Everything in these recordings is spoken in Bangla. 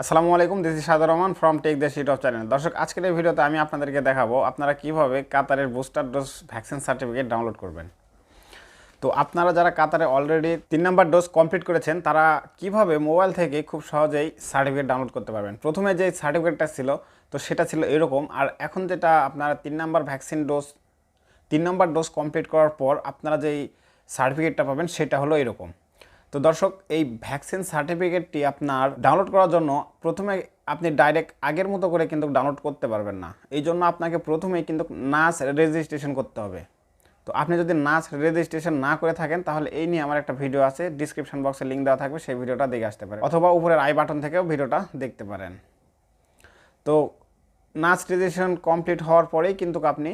আসসালামু আলাইকুম, দিস ইজ সাদর রহমান ফ্রম টেক দেশ ইউটিউব চ্যানেল। দর্শক, আজকের এই ভিডিওতে আমি আপনাদেরকে দেখাবো আপনারা কিভাবে কাতারের booster dose vaccine certificate download করবেন। তো আপনারা যারা কাতারে অলরেডি 3 নাম্বার ডোজ কমপ্লিট করেছেন তারা কিভাবে মোবাইল থেকে খুব সহজেই সার্টিফিকেট ডাউনলোড করতে পারবেন। প্রথমে যে সার্টিফিকেটটা ছিল তো সেটা ছিল এরকম, আর এখন যেটা আপনারা 3 নাম্বার ডোজ কমপ্লিট করার পর আপনারা যেই সার্টিফিকেটটা পাবেন সেটা হলো এরকম। তো দর্শক, এই ভ্যাকসিন সার্টিফিকেটটি আপনার ডাউনলোড করার জন্য প্রথমে আপনি ডাইরেক্ট আগের মতো করে কিন্তু ডাউনলোড করতে পারবেন না। এই জন্য আপনাকে প্রথমেই কিন্তু নাস রেজিস্ট্রেশন করতে হবে। তো আপনি যদি নাস রেজিস্ট্রেশন না করে থাকেন তাহলে এই নিয়ে আমার একটা ভিডিও আছে, ডিসক্রিপশন বক্সে লিঙ্ক দেওয়া থাকবে, সেই ভিডিওটা দেখে আসতে পারেন, অথবা উপরের আই বাটন থেকেও ভিডিওটা দেখতে পারেন। তো নাস রেজিস্ট্রেশন কমপ্লিট হওয়ার পরেই কিন্তু আপনি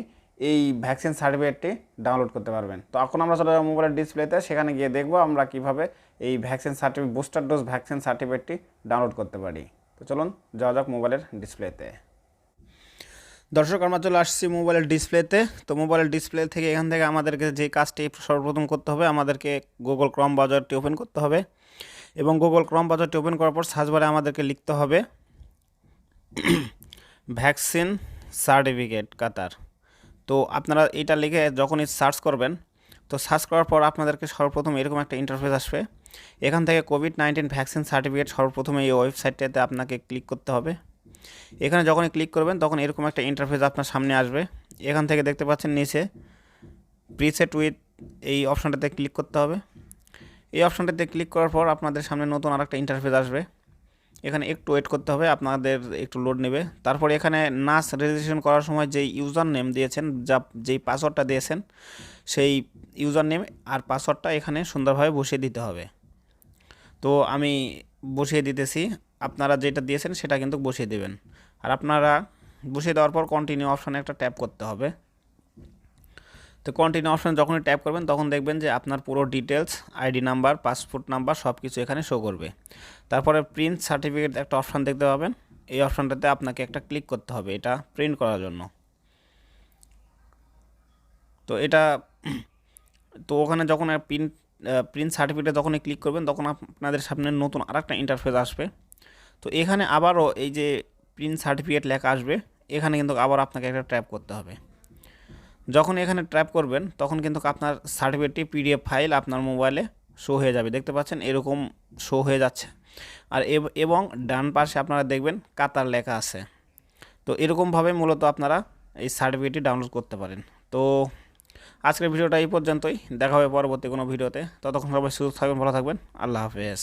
এই ভ্যাকসিন সার্টিফিকেটটি ডাউনলোড করতে পারবেন। তো এখন আমরা চলে যাব মোবাইলের ডিসপ্লেতে, সেখানে গিয়ে দেখব আমরা কিভাবে এই vaccine certificate booster dose vaccine সার্টিফিকেটটি ডাউনলোড করতে পারি। তো চলুন যাওয়া যাক মোবাইলের ডিসপ্লেতে। দর্শক, আমরা চলে আসছি মোবাইলের ডিসপ্লেতে। তো মোবাইলের ডিসপ্লে থেকে এখান থেকে আমাদেরকে যে কাজটি সর্বপ্রথম করতে হবে, আমাদেরকে গুগল ক্রোম ব্রাউজারটি ওপেন করতে হবে এবং গুগল ক্রোম ব্রাউজারটি ওপেন করার পর সার্চ বারে আমাদেরকে লিখতে হবে ভ্যাকসিন সার্টিফিকেট কাতার। তো আপনারা এটা লিখে যখনই সার্চ করবেন, তো সার্চ করার পর আপনাদেরকে সর্বপ্রথম এরকম একটা ইন্টারফেস আসবে। এখান থেকে কোভিড-19 ভ্যাকসিন সার্টিফিকেট সর্বপ্রথমে এই ওয়েবসাইটটাতে আপনাকে ক্লিক করতে হবে। এখানে যখনই ক্লিক করবেন তখন এরকম একটা ইন্টারফেস আপনার সামনে আসবে। এখান থেকে দেখতে পাচ্ছেন নিচে প্রিসেট উইথ, এই অপশানটাতে ক্লিক করতে হবে। এই অপশানটাতে ক্লিক করার পর আপনাদের সামনে নতুন আরেকটা ইন্টারফেস আসবে। এখানে একটু ওয়েট করতে হবে, আপনাদের একটু লোড নেবে। তারপর এখানে নাস রেজিস্ট্রেশন করার সময় যেই ইউজার নেম দিয়েছেন, যেই পাসওয়ার্ডটা দিয়েছেন, সেই ইউজার নেম আর পাসওয়ার্ডটা এখানে সুন্দরভাবে বসিয়ে দিতে হবে। তো আমি বসিয়ে দিতেছি, আপনারা যেটা দিয়েছেন সেটা কিন্তু বসিয়ে দেবেন। আর আপনারা বসিয়ে দেওয়ার পর কন্টিনিউ অপশানে একটা ট্যাপ করতে হবে। তো কন্টিনিউ অপশানে যখনই ট্যাপ করবেন তখন দেখবেন যে আপনার পুরো details, ID number, passport number সব কিছু এখানে শো করবে। তারপরে প্রিন্ট সার্টিফিকেট একটা অপশান দেখতে পাবেন, এই অপশানটাতে আপনাকে একটা ক্লিক করতে হবে এটা প্রিন্ট করার জন্য। তো এটা তো ওখানে যখন প্রিন্ট সার্টিফিকেটে যখনই ক্লিক করবেন তখন আপনাদের সামনে নতুন আরেকটা ইন্টারফেস আসবে। তো এখানে আবারও এই যে প্রিন্ট সার্টিফিকেট লেখা আসবে, এখানে কিন্তু আবার আপনাকে একটা ট্যাপ করতে হবে। যখন এখানে ট্যাপ করবেন তখন কিন্তু আপনার সার্টিফিকেটটি পিডিএফ ফাইল আপনার মোবাইলে শো হয়ে যাবে। দেখতে পাচ্ছেন এরকম শো হয়ে যাচ্ছে। আর এবং ডান পাশে আপনারা দেখবেন কাতার লেখা আছে। তো এরকমভাবে মূলত আপনারা এই সার্টিফিকেটটি ডাউনলোড করতে পারেন। তো আজকের ভিডিওটা এই পর্যন্তই, দেখা হবে পরবর্তী কোনো ভিডিওতে। ততক্ষণ সবাই সুস্থ থাকবেন, ভালো থাকবেন, আল্লাহ হাফেজ।